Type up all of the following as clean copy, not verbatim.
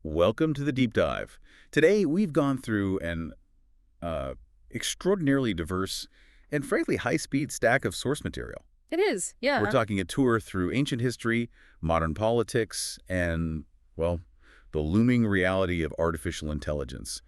Welcome to the deep dive. Today, we've gone through an extraordinarily diverse and frankly high-speed stack of source material. It is, We're yeah. talking a tour through ancient history, modern politics, and, well, the looming reality of artificial intelligence.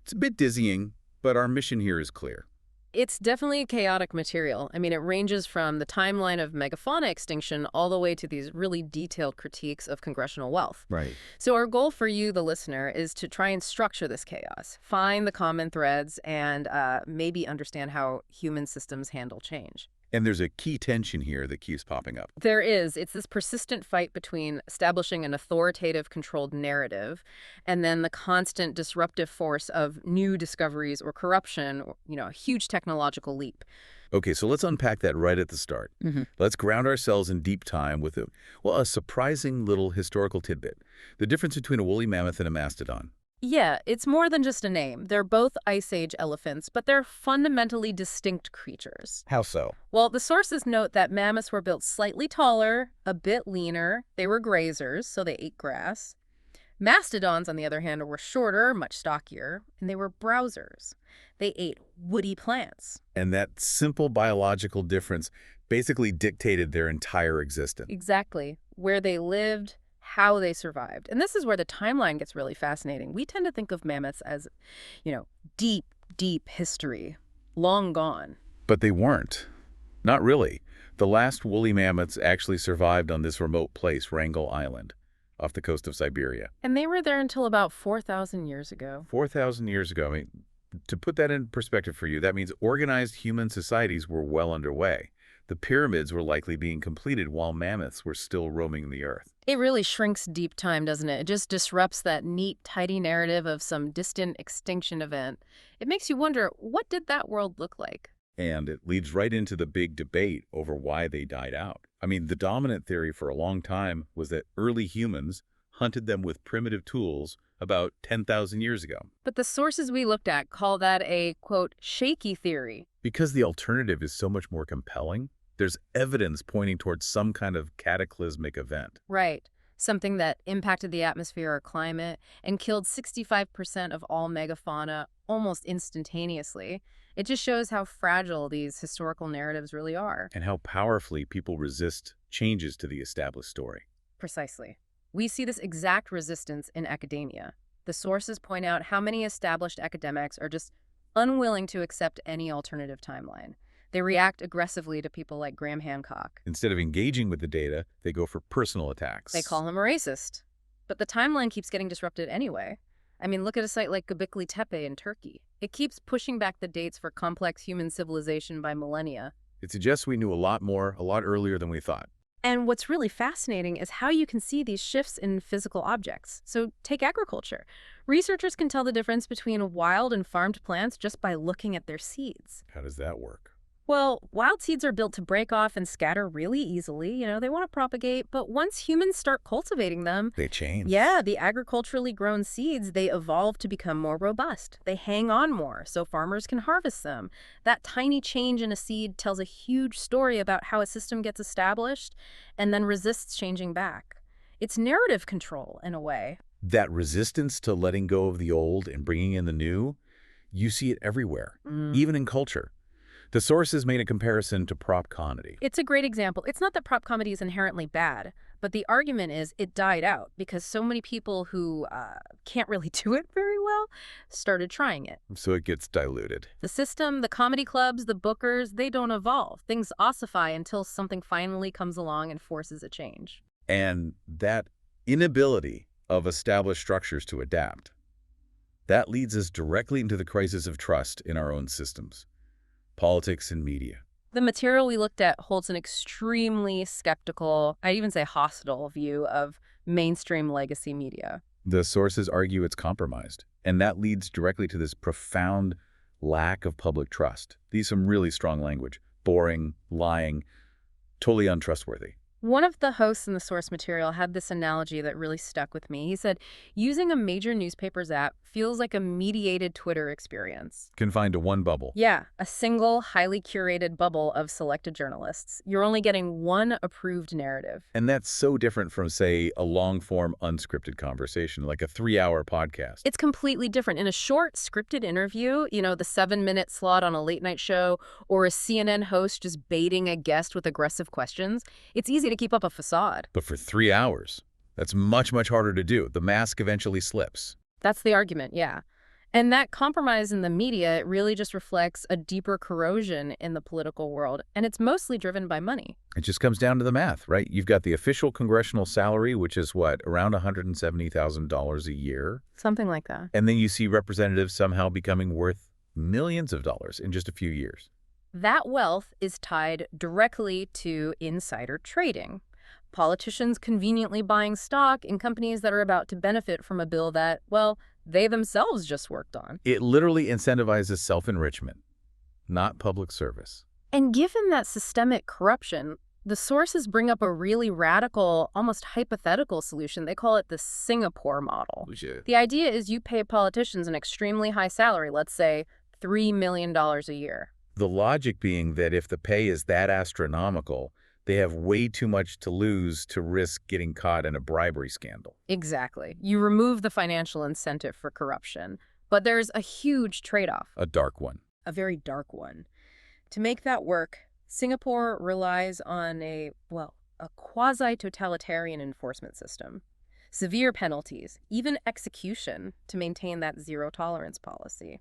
It's a bit dizzying, but our mission here is clear. It's definitely chaotic material. I mean, it ranges from the timeline of megafauna extinction all the way to these really detailed critiques of congressional wealth. Right. So our goal for you, the listener, is to try and structure this chaos, find the common threads, and maybe understand how human systems handle change. And there's a key tension here that keeps popping up. There is. It's this persistent fight between establishing an authoritative, controlled narrative and then the constant disruptive force of new discoveries or corruption, or, a huge technological leap. Okay, so let's unpack that right at the start. Let's ground ourselves in deep time with a surprising little historical tidbit. The difference between a woolly mammoth and a mastodon. Yeah, it's more than just a name. They're both Ice Age elephants, but they're fundamentally distinct creatures. How so? Well, the sources note that mammoths were built slightly taller, a bit leaner. They were grazers, so they ate grass. Mastodons, on the other hand, were shorter, much stockier, and they were browsers. They ate woody plants. And that simple biological difference basically dictated their entire existence. Exactly. Where they lived, how they survived. And this is where the timeline gets really fascinating. We tend to think of mammoths as, deep, deep history, long gone. But they weren't. Not really. The last woolly mammoths actually survived on this remote place, Wrangel Island, off the coast of Siberia. And they were there until about 4,000 years ago. 4,000 years ago. I mean, to put that in perspective for you, that means organized human societies were well underway. The pyramids were likely being completed while mammoths were still roaming the earth. It really shrinks deep time, doesn't it? It just disrupts that neat, tidy narrative of some distant extinction event. It makes you wonder, what did that world look like? And it leads right into the big debate over why they died out. I mean, the dominant theory for a long time was that early humans hunted them with primitive tools about 10,000 years ago. But the sources we looked at call that a, quote, shaky theory. Because the alternative is so much more compelling, there's evidence pointing towards some kind of cataclysmic event. Right. Something that impacted the atmosphere or climate and killed 65% of all megafauna almost instantaneously. It just shows how fragile these historical narratives really are. And how powerfully people resist changes to the established story. Precisely. We see this exact resistance in academia. The sources point out how many established academics are just unwilling to accept any alternative timeline. They react aggressively to people like Graham Hancock. Instead of engaging with the data, they go for personal attacks. They call him a racist. But the timeline keeps getting disrupted anyway. I mean, look at a site like Göbekli Tepe in Turkey. It keeps pushing back the dates for complex human civilization by millennia. It suggests we knew a lot more, a lot earlier than we thought. And what's really fascinating is how you can see these shifts in physical objects. So take agriculture. Researchers can tell the difference between wild and farmed plants just by looking at their seeds. How does that work? Well, wild seeds are built to break off and scatter really easily. They want to propagate, but once humans start cultivating them, They change. yeah, the agriculturally grown seeds, they evolve to become more robust. They hang on more, so farmers can harvest them. That tiny change in a seed tells a huge story about how a system gets established and then resists changing back. It's narrative control, in a way. That resistance to letting go of the old and bringing in the new, you see it everywhere, even in culture. The sources made a comparison to prop comedy. It's a great example. It's not that prop comedy is inherently bad, but the argument is it died out because so many people who can't really do it very well started trying it. So it gets diluted. The system, the comedy clubs, the bookers, they don't evolve. Things ossify until something finally comes along and forces a change. And that inability of established structures to adapt, that leads us directly into the crisis of trust in our own systems. Politics and media. The material we looked at holds an extremely skeptical, I'd even say hostile view of mainstream legacy media. The sources argue it's compromised, and that leads directly to this profound lack of public trust. These some really strong language. Boring, lying, totally untrustworthy. One of the hosts in the source material had this analogy that really stuck with me. He said, using a major newspaper's app feels like a mediated Twitter experience. Confined to one bubble. Yeah, a single, highly curated bubble of selected journalists. You're only getting one approved narrative. And that's so different from, say, a long-form unscripted conversation, like a 3-hour podcast. It's completely different. In a short, scripted interview, the 7-minute slot on a late-night show, or a CNN host just baiting a guest with aggressive questions, it's easy to keep up a facade. But for 3 hours, that's much, much harder to do. The mask eventually slips. That's the argument, yeah. And that compromise in the media, it really just reflects a deeper corrosion in the political world, and it's mostly driven by money. It just comes down to the math, right? You've got the official congressional salary, which is what, around $170,000 a year? Something like that. And then you see representatives somehow becoming worth millions of dollars in just a few years. That wealth is tied directly to insider trading. Politicians conveniently buying stock in companies that are about to benefit from a bill that, well, they themselves just worked on. It literally incentivizes self-enrichment, not public service. And given that systemic corruption, the sources bring up a really radical, almost hypothetical solution. They call it the Singapore model. The idea is you pay politicians an extremely high salary, let's say $3 million a year. The logic being that if the pay is that astronomical, they have way too much to lose to risk getting caught in a bribery scandal. Exactly. You remove the financial incentive for corruption, but there's a huge trade-off. A dark one. A very dark one. To make that work, Singapore relies on a quasi-totalitarian enforcement system. Severe penalties, even execution, to maintain that zero-tolerance policy.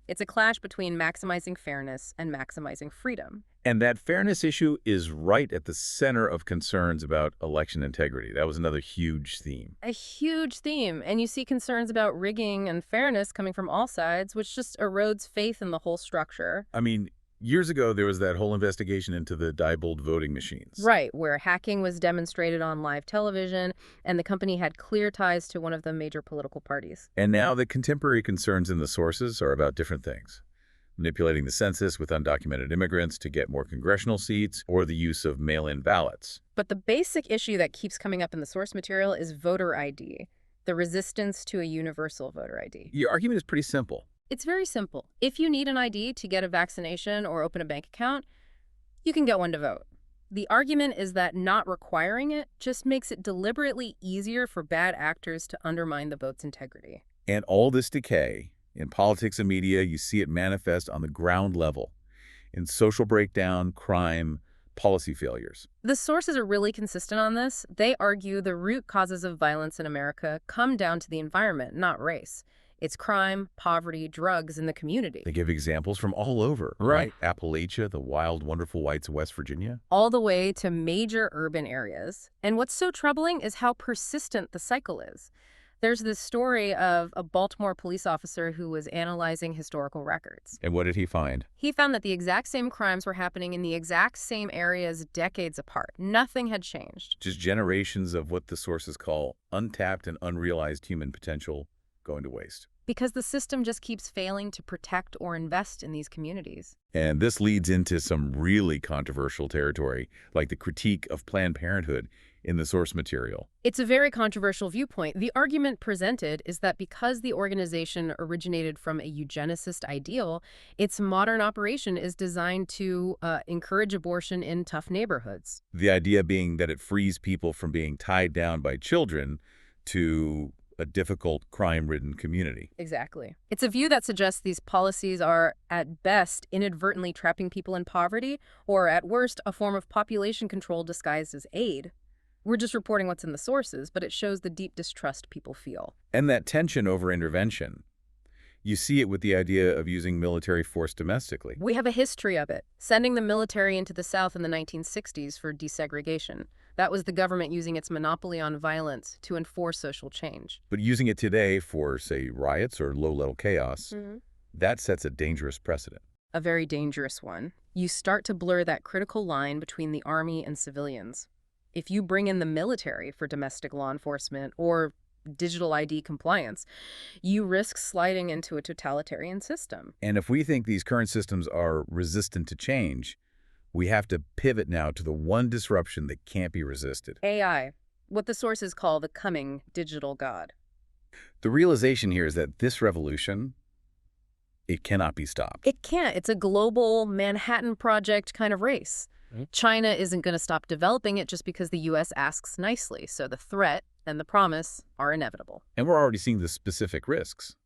It's a clash between maximizing fairness and maximizing freedom. And that fairness issue is right at the center of concerns about election integrity. That was another huge theme. A huge theme. And you see concerns about rigging and fairness coming from all sides, which just erodes faith in the whole structure. I mean, years ago, there was that whole investigation into the Diebold voting machines. Right, where hacking was demonstrated on live television, and the company had clear ties to one of the major political parties. And now the contemporary concerns in the sources are about different things. Manipulating the census with undocumented immigrants to get more congressional seats, or the use of mail-in ballots. But the basic issue that keeps coming up in the source material is voter ID, the resistance to a universal voter ID. Your argument is pretty simple. It's very simple. If you need an ID to get a vaccination or open a bank account, you can get one to vote. The argument is that not requiring it just makes it deliberately easier for bad actors to undermine the vote's integrity. And all this decay, in politics and media, you see it manifest on the ground level, in social breakdown, crime, policy failures. The sources are really consistent on this. They argue the root causes of violence in America come down to the environment, not race. It's crime, poverty, drugs in the community. They give examples from all over, right? Appalachia, the wild, wonderful whites of West Virginia. All the way to major urban areas. And what's so troubling is how persistent the cycle is. There's this story of a Baltimore police officer who was analyzing historical records. And what did he find? He found that the exact same crimes were happening in the exact same areas decades apart. Nothing had changed. Just generations of what the sources call untapped and unrealized human potential going to waste. Because the system just keeps failing to protect or invest in these communities. And this leads into some really controversial territory, like the critique of Planned Parenthood in the source material. It's a very controversial viewpoint. The argument presented is that because the organization originated from a eugenicist ideal, its modern operation is designed to encourage abortion in tough neighborhoods. The idea being that it frees people from being tied down by children to a difficult, crime-ridden community. Exactly. It's a view that suggests these policies are, at best, inadvertently trapping people in poverty, or at worst, a form of population control disguised as aid. We're just reporting what's in the sources, but it shows the deep distrust people feel. And that tension over intervention. You see it with the idea of using military force domestically. We have a history of it, sending the military into the South in the 1960s for desegregation. That was the government using its monopoly on violence to enforce social change. But using it today for, say, riots or low-level chaos, that sets a dangerous precedent. A very dangerous one. You start to blur that critical line between the army and civilians. If you bring in the military for domestic law enforcement or digital ID compliance, you risk sliding into a totalitarian system. And if we think these current systems are resistant to change, We have to pivot now to the one disruption that can't be resisted. AI, what the sources call the coming digital god. The realization here is that this revolution, it cannot be stopped. It can't. It's a global Manhattan Project kind of race. China isn't going to stop developing it just because the U.S. asks nicely, so the threat and the promise are inevitable. And we're already seeing the specific risks.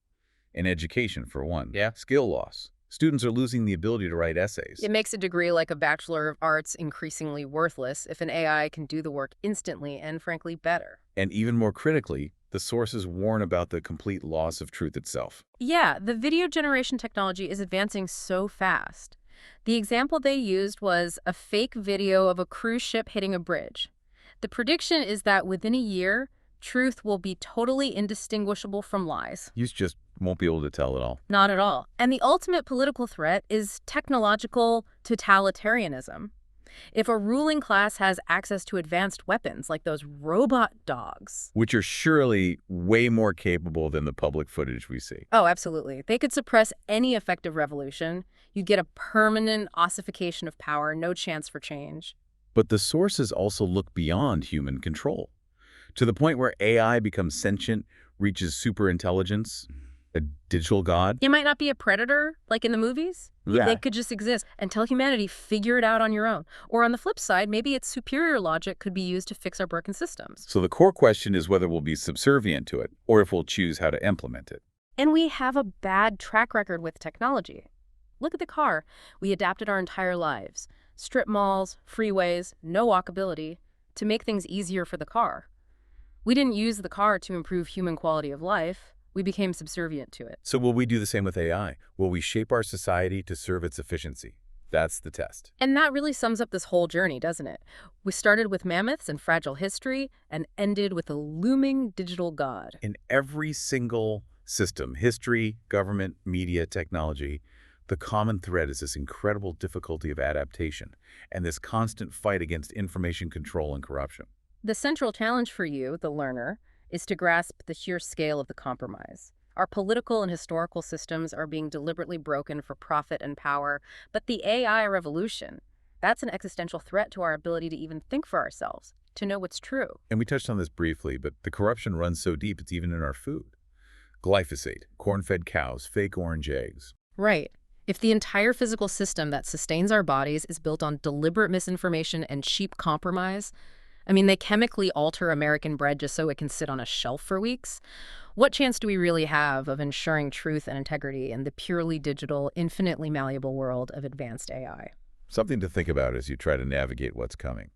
In education, for one. Yeah. Skill loss. Students are losing the ability to write essays. It makes a degree like a Bachelor of Arts increasingly worthless if an AI can do the work instantly and, frankly, better. And even more critically, the sources warn about the complete loss of truth itself. Yeah, the video generation technology is advancing so fast. The example they used was a fake video of a cruise ship hitting a bridge. The prediction is that within a year, truth will be totally indistinguishable from lies. You just won't be able to tell it all. Not at all. And the ultimate political threat is technological totalitarianism. If a ruling class has access to advanced weapons like those robot dogs, Which are surely way more capable than the public footage we see. oh, absolutely. They could suppress any effective revolution. You'd get a permanent ossification of power, no chance for change. But the sources also look beyond human control, to the point where AI becomes sentient, reaches superintelligence, a digital god. You might not be a predator, like in the movies. Yeah. They could just exist and tell humanity, figure it out on your own. Or on the flip side, maybe its superior logic could be used to fix our broken systems. So the core question is whether we'll be subservient to it, or if we'll choose how to implement it. And we have a bad track record with technology. Look at the car. We adapted our entire lives. Strip malls, freeways, no walkability, to make things easier for the car. We didn't use the car to improve human quality of life. We became subservient to it. So will we do the same with AI? Will we shape our society to serve its efficiency? That's the test. And that really sums up this whole journey, doesn't it? We started with mammoths and fragile history and ended with a looming digital god. In every single system, history, government, media, technology, the common thread is this incredible difficulty of adaptation and this constant fight against information control and corruption. The central challenge for you, the learner, is to grasp the sheer scale of the compromise. Our political and historical systems are being deliberately broken for profit and power, but the AI revolution, that's an existential threat to our ability to even think for ourselves, to know what's true. And we touched on this briefly, but the corruption runs so deep it's even in our food. Glyphosate, corn-fed cows, fake orange eggs. Right. If the entire physical system that sustains our bodies is built on deliberate misinformation and cheap compromise, I mean, they chemically alter American bread just so it can sit on a shelf for weeks. What chance do we really have of ensuring truth and integrity in the purely digital, infinitely malleable world of advanced AI? Something to think about as you try to navigate what's coming.